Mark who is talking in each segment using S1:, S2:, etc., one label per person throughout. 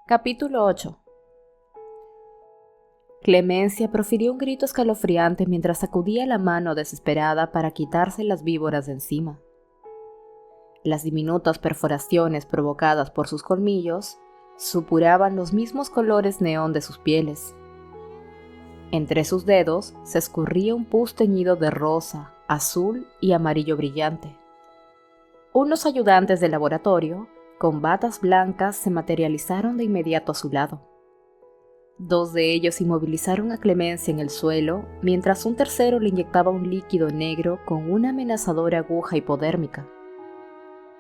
S1: Capítulo 8. Clemencia profirió un grito escalofriante mientras sacudía la mano desesperada para quitarse las víboras de encima. Las diminutas perforaciones provocadas por sus colmillos supuraban los mismos colores neón de sus pieles. Entre sus dedos se escurría un pus teñido de rosa, azul y amarillo brillante. Unos ayudantes del laboratorio, con batas blancas, se materializaron de inmediato a su lado. Dos de ellos inmovilizaron a Clemencia en el suelo, mientras un tercero le inyectaba un líquido negro con una amenazadora aguja hipodérmica.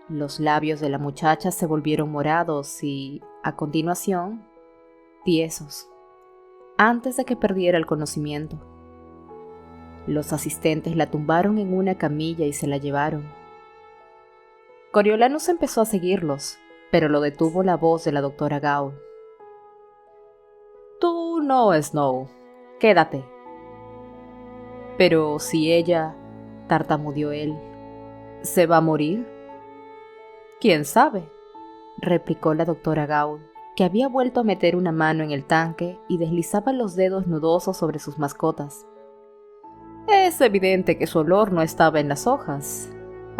S1: Los labios de la muchacha se volvieron morados y, a continuación, tiesos, antes de que perdiera el conocimiento. Los asistentes la tumbaron en una camilla y se la llevaron. Coriolanus empezó a seguirlos, pero lo detuvo la voz de la doctora Gaul. «Tú no, Snow. Quédate». «Pero si ella», tartamudeó él, «¿se va a morir?» «¿Quién sabe?», replicó la doctora Gaul, que había vuelto a meter una mano en el tanque y deslizaba los dedos nudosos sobre sus mascotas. «Es evidente que su olor no estaba en las hojas.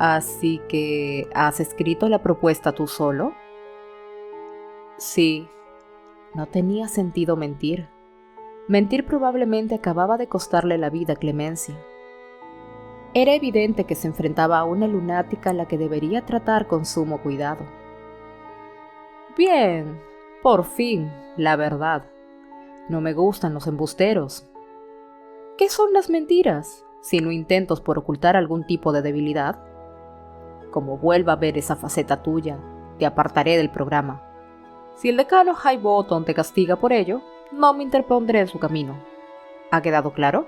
S1: Así que, ¿has escrito la propuesta tú solo?» «Sí». No tenía sentido mentir. Mentir probablemente acababa de costarle la vida a Clemencia. Era evidente que se enfrentaba a una lunática a la que debería tratar con sumo cuidado. «Bien, por fin, la verdad. No me gustan los embusteros». «¿Qué son las mentiras, sino intentos por ocultar algún tipo de debilidad? Como vuelva a ver esa faceta tuya, te apartaré del programa. Si el decano Highbottom te castiga por ello, no me interpondré en su camino. ¿Ha quedado claro?»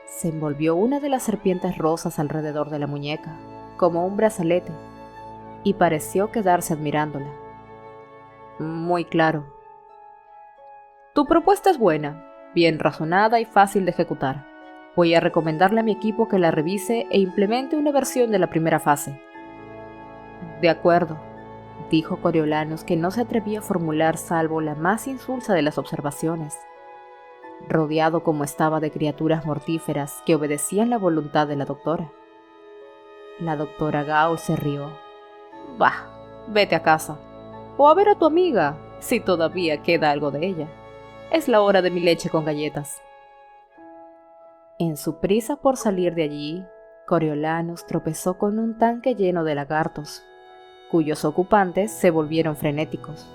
S1: Se envolvió una de las serpientes rosas alrededor de la muñeca, como un brazalete, y pareció quedarse admirándola. «Muy claro. Tu propuesta es buena, bien razonada y fácil de ejecutar. Voy a recomendarle a mi equipo que la revise e implemente una versión de la primera fase». «De acuerdo», dijo Coriolanus, que no se atrevía a formular salvo la más insulsa de las observaciones, rodeado como estaba de criaturas mortíferas que obedecían la voluntad de la doctora. La doctora Gaul se rió. «Bah, vete a casa, o a ver a tu amiga, si todavía queda algo de ella. Es la hora de mi leche con galletas». En su prisa por salir de allí, Coriolanus tropezó con un tanque lleno de lagartos, cuyos ocupantes se volvieron frenéticos.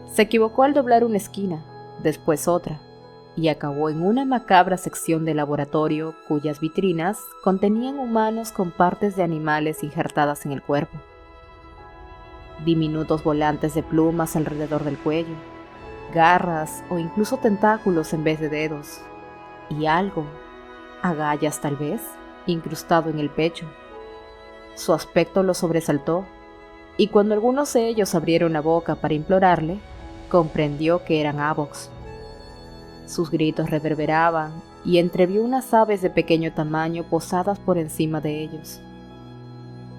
S1: Se equivocó al doblar una esquina, después otra, y acabó en una macabra sección de laboratorio cuyas vitrinas contenían humanos con partes de animales injertadas en el cuerpo. Diminutos volantes de plumas alrededor del cuello, garras o incluso tentáculos en vez de dedos, y algo, agallas tal vez, incrustado en el pecho. Su aspecto lo sobresaltó, y cuando algunos de ellos abrieron la boca para implorarle, comprendió que eran Avocs. Sus gritos reverberaban y entrevió unas aves de pequeño tamaño posadas por encima de ellos.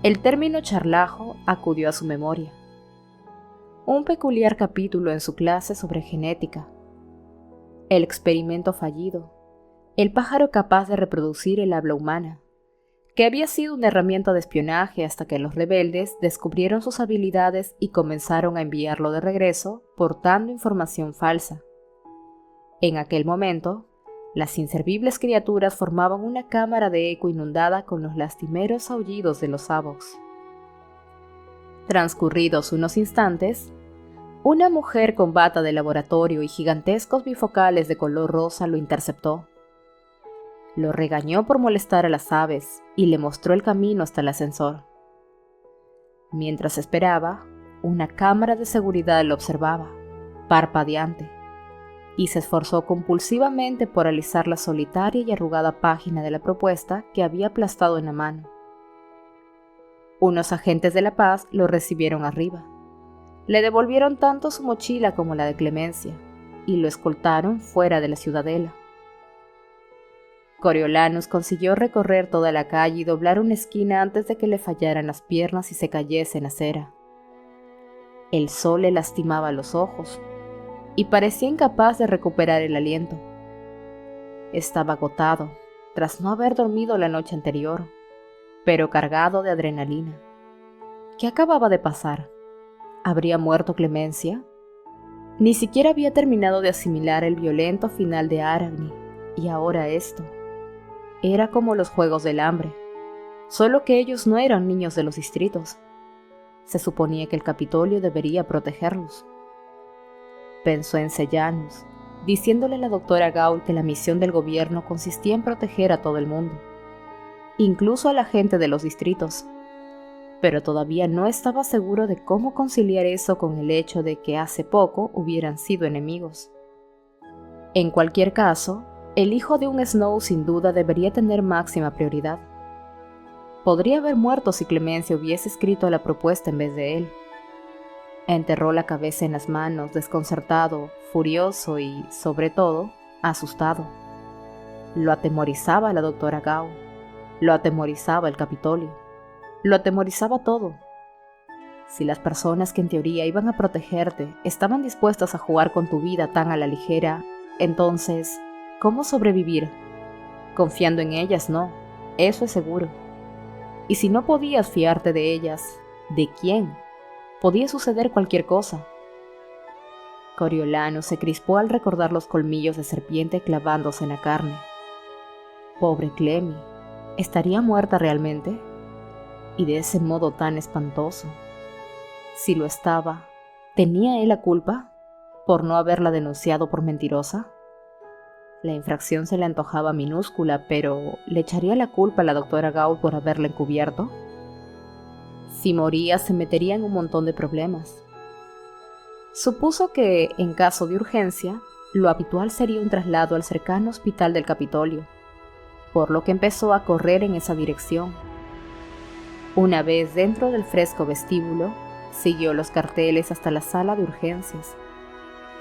S1: El término charlajo acudió a su memoria. Un peculiar capítulo en su clase sobre genética. El experimento fallido. El pájaro capaz de reproducir el habla humana, que había sido una herramienta de espionaje hasta que los rebeldes descubrieron sus habilidades y comenzaron a enviarlo de regreso, portando información falsa. En aquel momento, las inservibles criaturas formaban una cámara de eco inundada con los lastimeros aullidos de los Avocs. Transcurridos unos instantes, una mujer con bata de laboratorio y gigantescos bifocales de color rosa lo interceptó. Lo regañó por molestar a las aves y le mostró el camino hasta el ascensor. Mientras esperaba, una cámara de seguridad lo observaba, parpadeante, y se esforzó compulsivamente por alisar la solitaria y arrugada página de la propuesta que había aplastado en la mano. Unos agentes de la paz lo recibieron arriba. Le devolvieron tanto su mochila como la de Clemencia, y lo escoltaron fuera de la ciudadela. Coriolanus consiguió recorrer toda la calle y doblar una esquina antes de que le fallaran las piernas y se cayese en acera. El sol le lastimaba los ojos y parecía incapaz de recuperar el aliento. Estaba agotado tras no haber dormido la noche anterior, pero cargado de adrenalina. ¿Qué acababa de pasar? ¿Habría muerto Clemencia? Ni siquiera había terminado de asimilar el violento final de Aragni, y ahora esto. Era como los Juegos del Hambre, solo que ellos no eran niños de los distritos. Se suponía que el Capitolio debería protegerlos. Pensó en Sejanus, diciéndole a la doctora Gaul que la misión del gobierno consistía en proteger a todo el mundo, incluso a la gente de los distritos. Pero todavía no estaba seguro de cómo conciliar eso con el hecho de que hace poco hubieran sido enemigos. En cualquier caso, el hijo de un Snow sin duda debería tener máxima prioridad. Podría haber muerto si Clemencia hubiese escrito la propuesta en vez de él. Enterró la cabeza en las manos, desconcertado, furioso y, sobre todo, asustado. Lo atemorizaba la doctora Gao, lo atemorizaba el Capitolio, lo atemorizaba todo. Si las personas que en teoría iban a protegerte estaban dispuestas a jugar con tu vida tan a la ligera, entonces, ¿cómo sobrevivir? Confiando en ellas, no, eso es seguro. Y si no podías fiarte de ellas, ¿de quién? Podía suceder cualquier cosa. Coriolanus se crispó al recordar los colmillos de serpiente clavándose en la carne. Pobre Clemi, ¿estaría muerta realmente? Y de ese modo tan espantoso. Si lo estaba, ¿tenía él la culpa por no haberla denunciado por mentirosa? La infracción se le antojaba minúscula, pero ¿le echaría la culpa a la doctora Gaul por haberla encubierto? Si moría, se metería en un montón de problemas. Supuso que, en caso de urgencia, lo habitual sería un traslado al cercano hospital del Capitolio, por lo que empezó a correr en esa dirección. Una vez dentro del fresco vestíbulo, siguió los carteles hasta la sala de urgencias.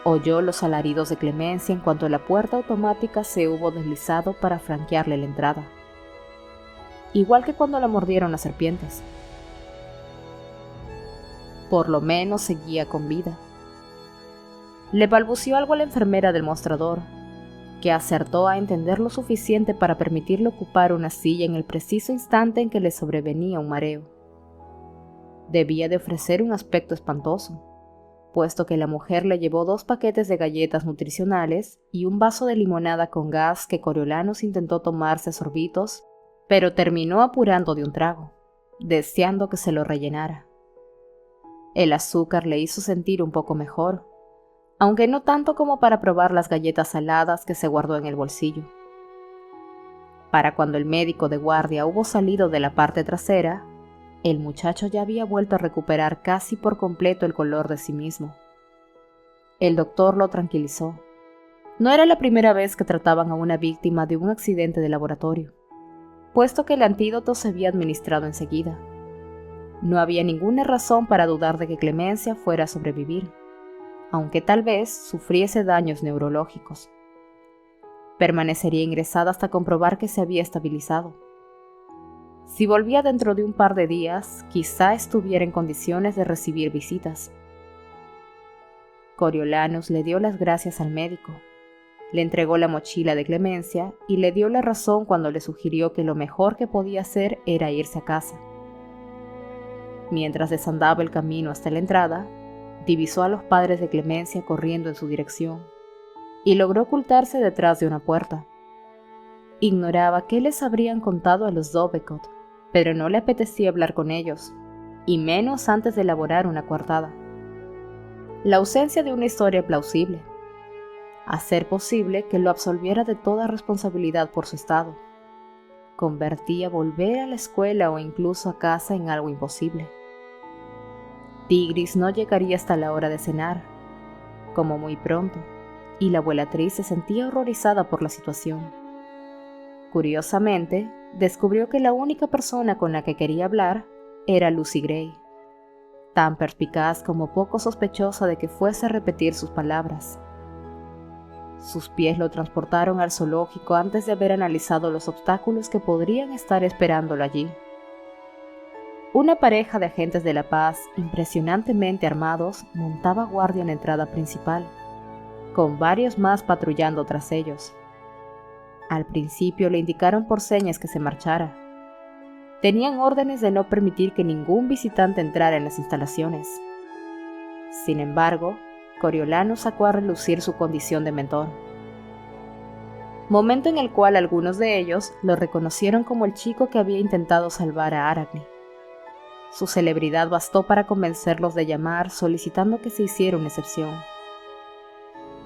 S1: Oyó los alaridos de Clemencia en cuanto la puerta automática se hubo deslizado para franquearle la entrada. Igual que cuando la mordieron las serpientes. Por lo menos seguía con vida. Le balbució algo a la enfermera del mostrador, que acertó a entender lo suficiente para permitirle ocupar una silla en el preciso instante en que le sobrevenía un mareo. Debía de ofrecer un aspecto espantoso, puesto que la mujer le llevó 2 paquetes de galletas nutricionales y un vaso de limonada con gas que Coriolanus intentó tomarse a sorbitos, pero terminó apurando de un trago, deseando que se lo rellenara. El azúcar le hizo sentir un poco mejor, aunque no tanto como para probar las galletas saladas que se guardó en el bolsillo. Para cuando el médico de guardia hubo salido de la parte trasera, el muchacho ya había vuelto a recuperar casi por completo el color de sí mismo. El doctor lo tranquilizó. No era la primera vez que trataban a una víctima de un accidente de laboratorio, puesto que el antídoto se había administrado enseguida. No había ninguna razón para dudar de que Clemencia fuera a sobrevivir, aunque tal vez sufriese daños neurológicos. Permanecería ingresada hasta comprobar que se había estabilizado. Si volvía dentro de un par de días, quizá estuviera en condiciones de recibir visitas. Coriolanus le dio las gracias al médico, le entregó la mochila de Clemencia y le dio la razón cuando le sugirió que lo mejor que podía hacer era irse a casa. Mientras desandaba el camino hasta la entrada, divisó a los padres de Clemencia corriendo en su dirección y logró ocultarse detrás de una puerta. Ignoraba qué les habrían contado a los Dovecot, pero no le apetecía hablar con ellos, y menos antes de elaborar una coartada. La ausencia de una historia plausible, a ser posible que lo absolviera de toda responsabilidad por su estado, convertía volver a la escuela o incluso a casa en algo imposible. Tigris no llegaría hasta la hora de cenar, como muy pronto, y la abuelatriz se sentía horrorizada por la situación. Curiosamente, descubrió que la única persona con la que quería hablar era Lucy Gray, tan perspicaz como poco sospechosa de que fuese a repetir sus palabras. Sus pies lo transportaron al zoológico antes de haber analizado los obstáculos que podrían estar esperándolo allí. Una pareja de agentes de la paz, impresionantemente armados, montaba guardia en la entrada principal, con varios más patrullando tras ellos. Al principio le indicaron por señas que se marchara. Tenían órdenes de no permitir que ningún visitante entrara en las instalaciones. Sin embargo, Coriolano sacó a relucir su condición de mentor. Momento en el cual algunos de ellos lo reconocieron como el chico que había intentado salvar a Aracne. Su celebridad bastó para convencerlos de llamar solicitando que se hiciera una excepción.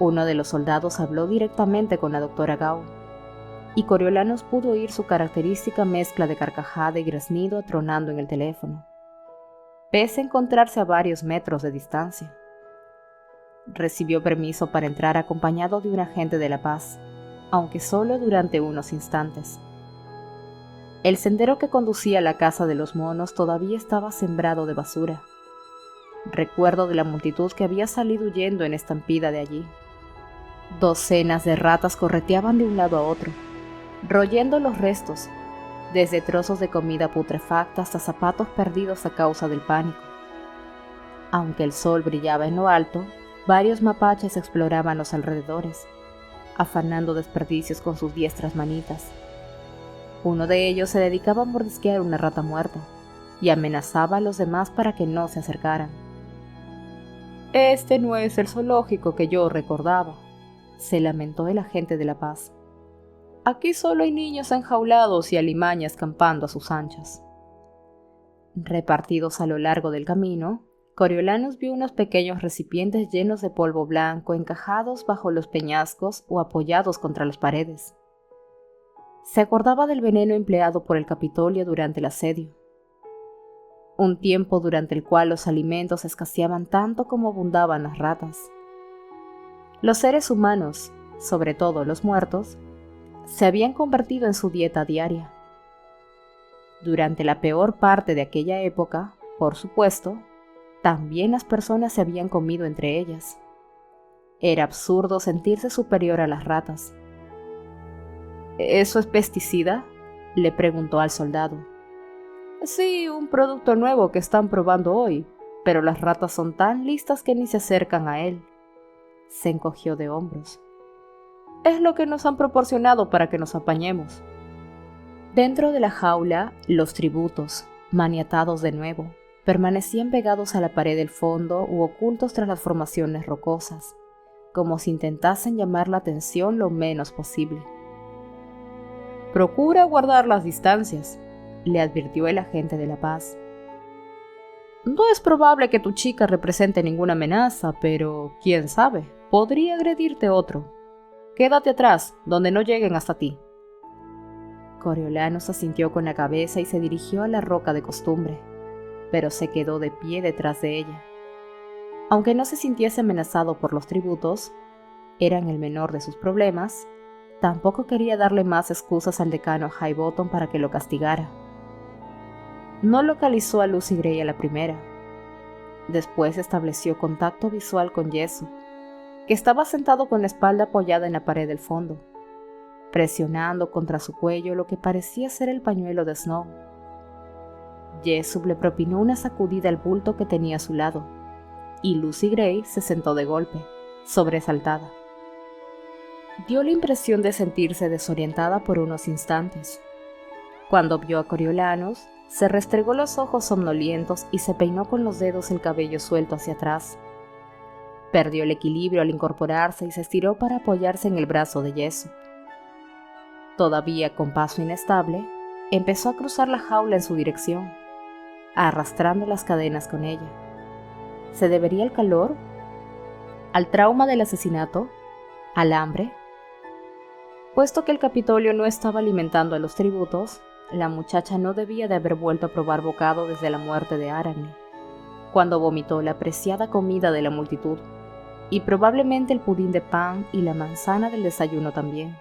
S1: Uno de los soldados habló directamente con la doctora Gao, y Coriolanos pudo oír su característica mezcla de carcajada y graznido atronando en el teléfono, pese a encontrarse a varios metros de distancia. Recibió permiso para entrar acompañado de un agente de la paz, aunque solo durante unos instantes. El sendero que conducía a la casa de los monos todavía estaba sembrado de basura. Recuerdo de la multitud que había salido huyendo en estampida de allí. Docenas de ratas correteaban de un lado a otro, royendo los restos, desde trozos de comida putrefacta hasta zapatos perdidos a causa del pánico. Aunque el sol brillaba en lo alto, varios mapaches exploraban los alrededores, afanando desperdicios con sus diestras manitas. Uno de ellos se dedicaba a mordisquear una rata muerta y amenazaba a los demás para que no se acercaran. «Este no es el zoológico que yo recordaba», se lamentó el agente de la paz. «Aquí solo hay niños enjaulados y alimañas campando a sus anchas». Repartidos a lo largo del camino, Coriolanus vio unos pequeños recipientes llenos de polvo blanco encajados bajo los peñascos o apoyados contra las paredes. Se acordaba del veneno empleado por el Capitolio durante el asedio, un tiempo durante el cual los alimentos escaseaban tanto como abundaban las ratas. Los seres humanos, sobre todo los muertos, se habían convertido en su dieta diaria. Durante la peor parte de aquella época, por supuesto, también las personas se habían comido entre ellas. Era absurdo sentirse superior a las ratas. «¿Eso es pesticida?», le preguntó al soldado. «Sí, un producto nuevo que están probando hoy, pero las ratas son tan listas que ni se acercan a él». Se encogió de hombros. «Es lo que nos han proporcionado para que nos apañemos». Dentro de la jaula, los tributos, maniatados de nuevo, permanecían pegados a la pared del fondo u ocultos tras las formaciones rocosas, como si intentasen llamar la atención lo menos posible. «Procura guardar las distancias», le advirtió el agente de la paz. «No es probable que tu chica represente ninguna amenaza, pero, quién sabe, podría agredirte otro. Quédate atrás, donde no lleguen hasta ti». Coriolanus asintió con la cabeza y se dirigió a la roca de costumbre, pero se quedó de pie detrás de ella. Aunque no se sintiese amenazado por los tributos, eran el menor de sus problemas, tampoco quería darle más excusas al decano Highbottom para que lo castigara. No localizó a Lucy Gray a la primera. Después estableció contacto visual con Jessup, que estaba sentado con la espalda apoyada en la pared del fondo, presionando contra su cuello lo que parecía ser el pañuelo de Snow. Jessup le propinó una sacudida al bulto que tenía a su lado, y Lucy Gray se sentó de golpe, sobresaltada. Dio la impresión de sentirse desorientada por unos instantes. Cuando vio a Coriolanus, se restregó los ojos somnolientos y se peinó con los dedos el cabello suelto hacia atrás. Perdió el equilibrio al incorporarse y se estiró para apoyarse en el brazo de Jessup. Todavía con paso inestable, empezó a cruzar la jaula en su dirección, arrastrando las cadenas con ella. ¿Se debería al calor? ¿Al trauma del asesinato? ¿Al hambre? Puesto que el Capitolio no estaba alimentando a los tributos, la muchacha no debía de haber vuelto a probar bocado desde la muerte de Aracne, cuando vomitó la preciada comida de la multitud, y probablemente el pudín de pan y la manzana del desayuno también.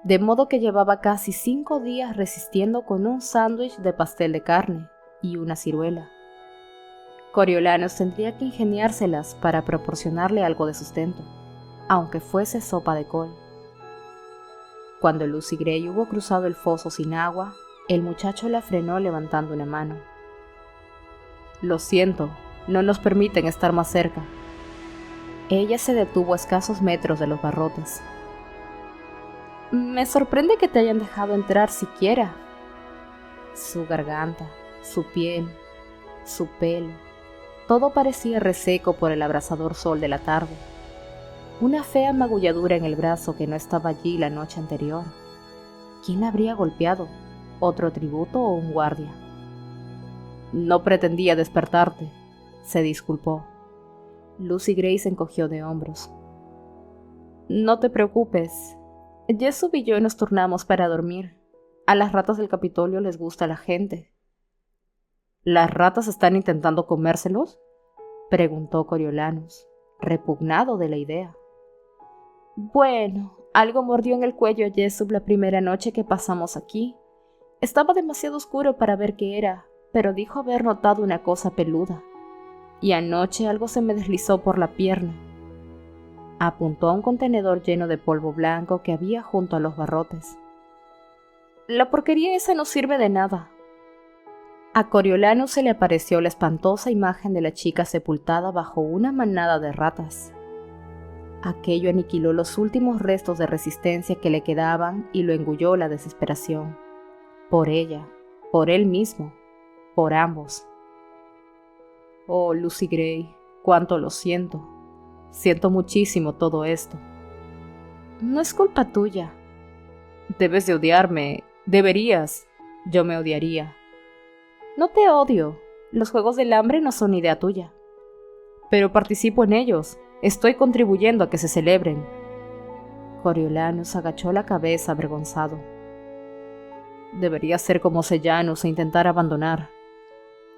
S1: De modo que llevaba casi 5 días resistiendo con un sándwich de pastel de carne y una ciruela. Coriolanus tendría que ingeniárselas para proporcionarle algo de sustento, aunque fuese sopa de col. Cuando Lucy Gray hubo cruzado el foso sin agua, el muchacho la frenó levantando una mano. Lo siento, no nos permiten estar más cerca. Ella se detuvo a escasos metros de los barrotes. Me sorprende que te hayan dejado entrar siquiera. Su garganta, su piel, su pelo, todo parecía reseco por el abrasador sol de la tarde. Una fea magulladura en el brazo que no estaba allí la noche anterior. ¿Quién la habría golpeado? ¿Otro tributo o un guardia? No pretendía despertarte, se disculpó. Lucy Gray se encogió de hombros. No te preocupes. Jessup y yo nos turnamos para dormir. A las ratas del Capitolio les gusta la gente. ¿Las ratas están intentando comérselos?, preguntó Coriolanus, repugnado de la idea. Bueno, algo mordió en el cuello a Jessup la primera noche que pasamos aquí. Estaba demasiado oscuro para ver qué era, pero dijo haber notado una cosa peluda. Y anoche algo se me deslizó por la pierna. Apuntó a un contenedor lleno de polvo blanco que había junto a los barrotes. La porquería esa no sirve de nada. A Coriolanus se le apareció la espantosa imagen de la chica sepultada bajo una manada de ratas. Aquello aniquiló los últimos restos de resistencia que le quedaban y lo engulló la desesperación. Por ella, por él mismo, por ambos. Oh, Lucy Gray, cuánto lo siento. Siento muchísimo todo esto. No es culpa tuya. Debes de odiarme. Deberías. Yo me odiaría. No te odio. Los Juegos del Hambre no son idea tuya. Pero participo en ellos. Estoy contribuyendo a que se celebren. Coriolanus agachó la cabeza avergonzado. Deberías ser como Sejanus e intentar abandonar.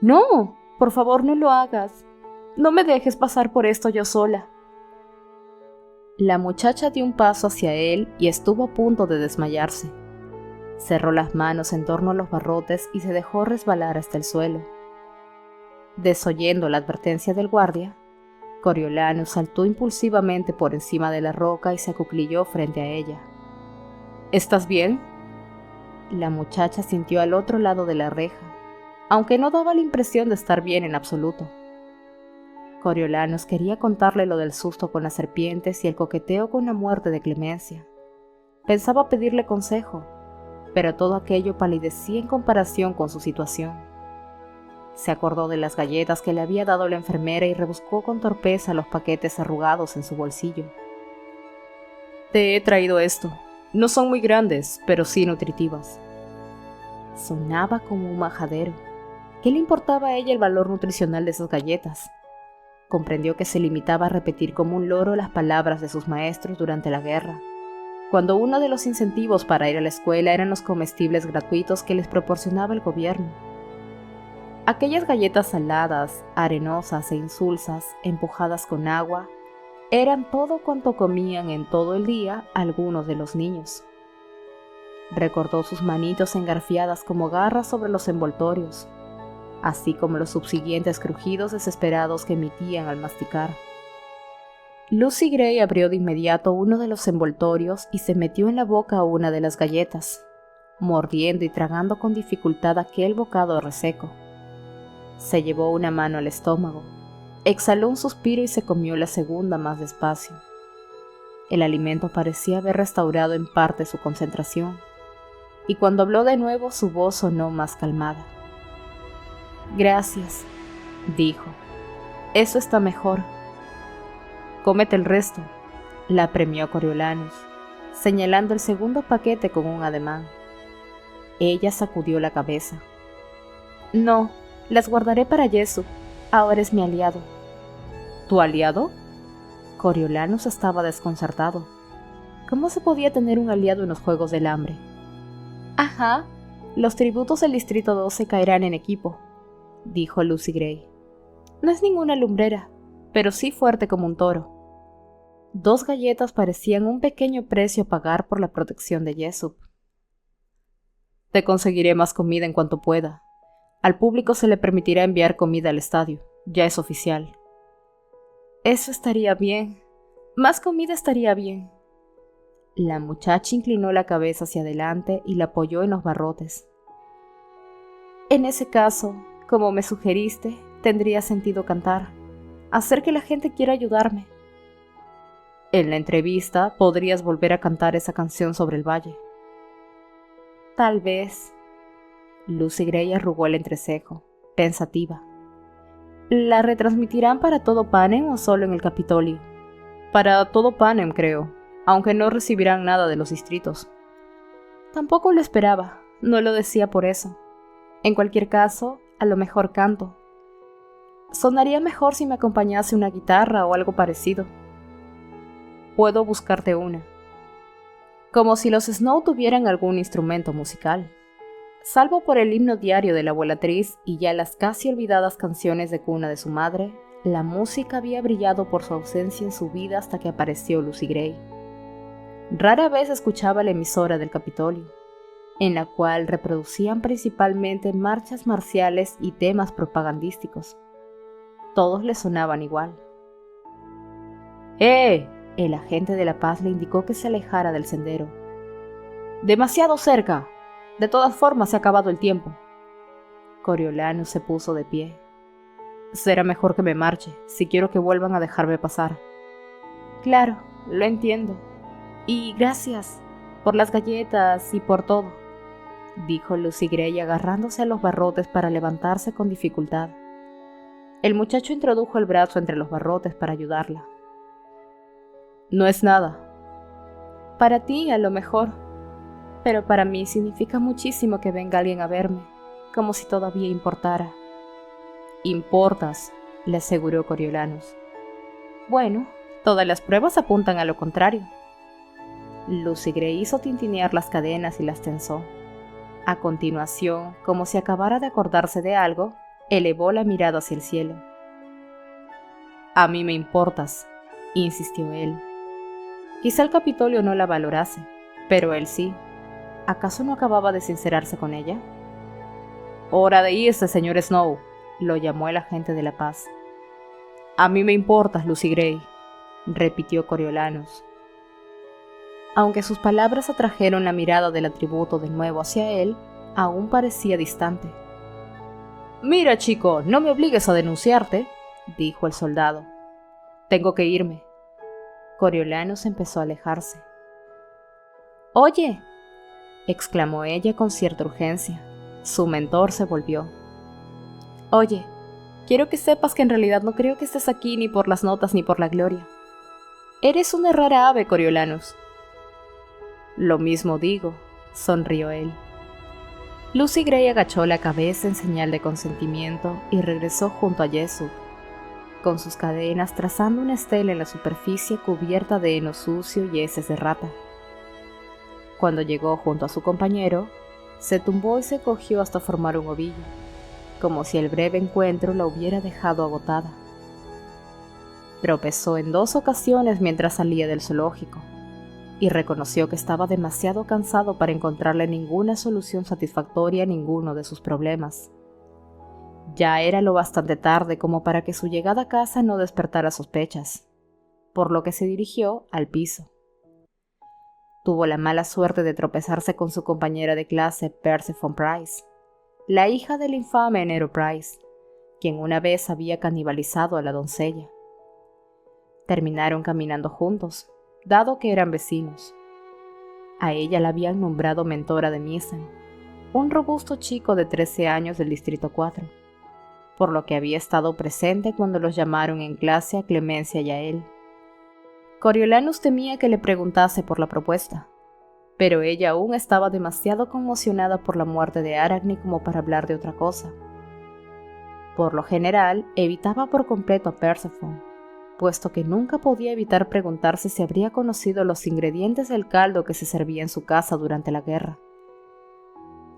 S1: No, por favor no lo hagas. No me dejes pasar por esto yo sola. La muchacha dio un paso hacia él y estuvo a punto de desmayarse. Cerró las manos en torno a los barrotes y se dejó resbalar hasta el suelo. Desoyendo la advertencia del guardia, Coriolanus saltó impulsivamente por encima de la roca y se acuclilló frente a ella. ¿Estás bien?, la muchacha sintió al otro lado de la reja, aunque no daba la impresión de estar bien en absoluto. Coriolanus quería contarle lo del susto con las serpientes y el coqueteo con la muerte de Clemencia. Pensaba pedirle consejo, pero todo aquello palidecía en comparación con su situación. Se acordó de las galletas que le había dado la enfermera y rebuscó con torpeza los paquetes arrugados en su bolsillo. Te he traído esto. No son muy grandes, pero sí nutritivas. Sonaba como un majadero. ¿Qué le importaba a ella el valor nutricional de esas galletas? Comprendió que se limitaba a repetir como un loro las palabras de sus maestros durante la guerra, cuando uno de los incentivos para ir a la escuela eran los comestibles gratuitos que les proporcionaba el gobierno. Aquellas galletas saladas, arenosas e insulsas, empujadas con agua, eran todo cuanto comían en todo el día algunos de los niños. Recordó sus manitos engarfiadas como garras sobre los envoltorios, así como los subsiguientes crujidos desesperados que emitían al masticar. Lucy Gray abrió de inmediato uno de los envoltorios y se metió en la boca una de las galletas, mordiendo y tragando con dificultad aquel bocado reseco. Se llevó una mano al estómago, exhaló un suspiro y se comió la segunda más despacio. El alimento parecía haber restaurado en parte su concentración, y cuando habló de nuevo su voz sonó más calmada. Gracias, dijo. Eso está mejor. Cómete el resto, la apremió Coriolanus, señalando el segundo paquete con un ademán. Ella sacudió la cabeza. No, las guardaré para Jessup. Ahora es mi aliado. ¿Tu aliado? Coriolanus estaba desconcertado. ¿Cómo se podía tener un aliado en los Juegos del Hambre? Ajá, los tributos del Distrito 12 caerán en equipo, dijo Lucy Gray. No es ninguna lumbrera, pero sí fuerte como un toro. 2 galletas parecían un pequeño precio a pagar por la protección de Jessup. Te conseguiré más comida en cuanto pueda. Al público se le permitirá enviar comida al estadio, ya es oficial. Eso estaría bien. Más comida estaría bien. La muchacha inclinó la cabeza hacia adelante y la apoyó en los barrotes. En ese caso, como me sugeriste, tendría sentido cantar, hacer que la gente quiera ayudarme. En la entrevista podrías volver a cantar esa canción sobre el valle. Tal vez. Lucy Gray arrugó el entrecejo, pensativa. ¿La retransmitirán para todo Panem o solo en el Capitolio? Para todo Panem, creo, aunque no recibirán nada de los distritos. Tampoco lo esperaba, no lo decía por eso. En cualquier caso, a lo mejor canto. Sonaría mejor si me acompañase una guitarra o algo parecido. Puedo buscarte una. Como si los Snow tuvieran algún instrumento musical. Salvo por el himno diario de la abuelatriz y ya las casi olvidadas canciones de cuna de su madre, la música había brillado por su ausencia en su vida hasta que apareció Lucy Gray. Rara vez escuchaba la emisora del Capitolio, en la cual reproducían principalmente marchas marciales y temas propagandísticos. Todos le sonaban igual. ¡Eh! El agente de la paz le indicó que se alejara del sendero. ¡Demasiado cerca! De todas formas se ha acabado el tiempo. Coriolanus se puso de pie. Será mejor que me marche, si quiero que vuelvan a dejarme pasar. Claro, lo entiendo. Y gracias por las galletas y por todo, dijo Lucy Gray agarrándose a los barrotes para levantarse con dificultad. El muchacho introdujo el brazo entre los barrotes para ayudarla. No es nada. Para ti, a lo mejor, pero para mí significa muchísimo que venga alguien a verme, como si todavía importara. Importas, le aseguró Coriolanus. Bueno, todas las pruebas apuntan a lo contrario. Lucy Gray hizo tintinear las cadenas y las tensó. A continuación, como si acabara de acordarse de algo, elevó la mirada hacia el cielo. A mí me importas, insistió él. Quizá el Capitolio no la valorase, pero él sí. ¿Acaso no acababa de sincerarse con ella? Hora de irse, señor Snow, lo llamó el agente de la paz. A mí me importas, Lucy Gray, repitió Coriolanus. Aunque sus palabras atrajeron la mirada del atributo de nuevo hacia él, aún parecía distante. Mira, chico, no me obligues a denunciarte, dijo el soldado. Tengo que irme. Coriolanus empezó a alejarse. Oye, exclamó ella con cierta urgencia. Su mentor se volvió. Oye, quiero que sepas que en realidad no creo que estés aquí ni por las notas ni por la gloria. Eres una rara ave, Coriolanus. Lo mismo digo, sonrió él. Lucy Gray agachó la cabeza en señal de consentimiento y regresó junto a Jessup, con sus cadenas trazando una estela en la superficie cubierta de heno sucio y heces de rata. Cuando llegó junto a su compañero, se tumbó y se cogió hasta formar un ovillo, como si el breve encuentro la hubiera dejado agotada. Tropezó en 2 ocasiones mientras salía del zoológico, y reconoció que estaba demasiado cansado para encontrarle ninguna solución satisfactoria a ninguno de sus problemas. Ya era lo bastante tarde como para que su llegada a casa no despertara sospechas, por lo que se dirigió al piso. Tuvo la mala suerte de tropezarse con su compañera de clase Persephone Price, la hija del infame Enero Price, quien una vez había canibalizado a la doncella. Terminaron caminando juntos, dado que eran vecinos. A ella la habían nombrado mentora de Miesen, un robusto chico de 13 años del Distrito 4, por lo que había estado presente cuando los llamaron en clase a Clemencia y a él. Coriolanus temía que le preguntase por la propuesta, pero ella aún estaba demasiado conmocionada por la muerte de Arachne como para hablar de otra cosa. Por lo general, evitaba por completo a Persephone, puesto que nunca podía evitar preguntarse si habría conocido los ingredientes del caldo que se servía en su casa durante la guerra.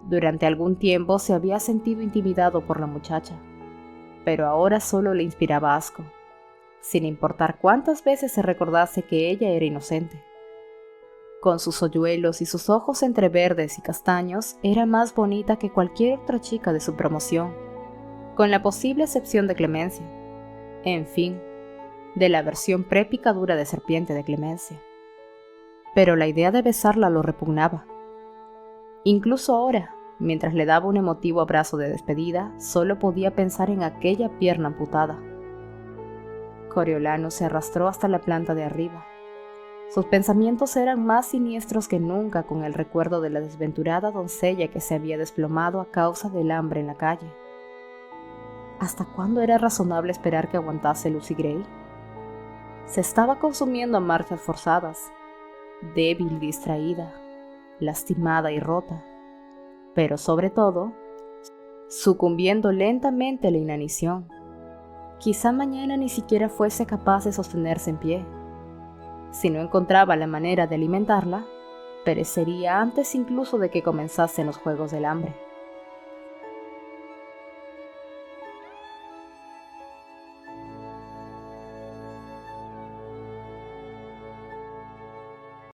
S1: Durante algún tiempo se había sentido intimidado por la muchacha, pero ahora solo le inspiraba asco, sin importar cuántas veces se recordase que ella era inocente. Con sus hoyuelos y sus ojos entre verdes y castaños, era más bonita que cualquier otra chica de su promoción, con la posible excepción de Clemencia. En fin, de la versión prepicadura de serpiente de Clemencia. Pero la idea de besarla lo repugnaba. Incluso ahora, Mientras le daba un emotivo abrazo de despedida, solo podía pensar en aquella pierna amputada. Coriolano se arrastró hasta la planta de arriba. Sus pensamientos eran más siniestros que nunca con el recuerdo de la desventurada doncella que se había desplomado a causa del hambre en la calle. ¿Hasta cuándo era razonable esperar que aguantase Lucy Gray? Se estaba consumiendo a marchas forzadas, débil y distraída, lastimada y rota, pero sobre todo, sucumbiendo lentamente a la inanición. Quizá mañana ni siquiera fuese capaz de sostenerse en pie. Si no encontraba la manera de alimentarla, perecería antes incluso de que comenzasen los juegos del hambre.